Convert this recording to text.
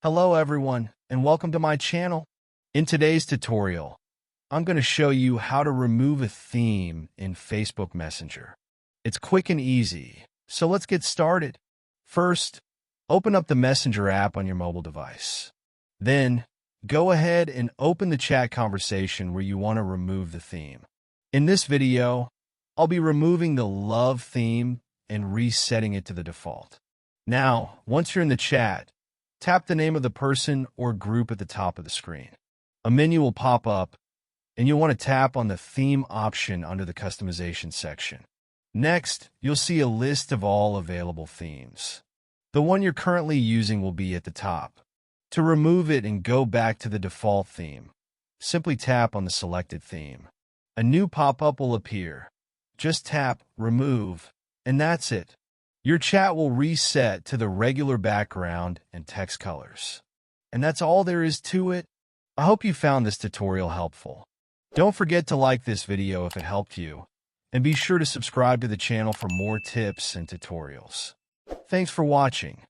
Hello everyone, and welcome to my channel. In today's tutorial, I'm going to show you how to remove a theme in Facebook Messenger. It's quick and easy, so let's get started. First, open up the Messenger app on your mobile device. Then, go ahead and open the chat conversation where you want to remove the theme. In this video, I'll be removing the love theme and resetting it to the default. Now, once you're in the chat, tap the name of the person or group at the top of the screen. A menu will pop up, and you'll want to tap on the theme option under the customization section. Next, you'll see a list of all available themes. The one you're currently using will be at the top. To remove it and go back to the default theme, simply tap on the selected theme. A new pop-up will appear. Just tap Remove, and that's it. Your chat will reset to the regular background and text colors. And that's all there is to it. I hope you found this tutorial helpful. Don't forget to like this video if it helped you, and be sure to subscribe to the channel for more tips and tutorials. Thanks for watching.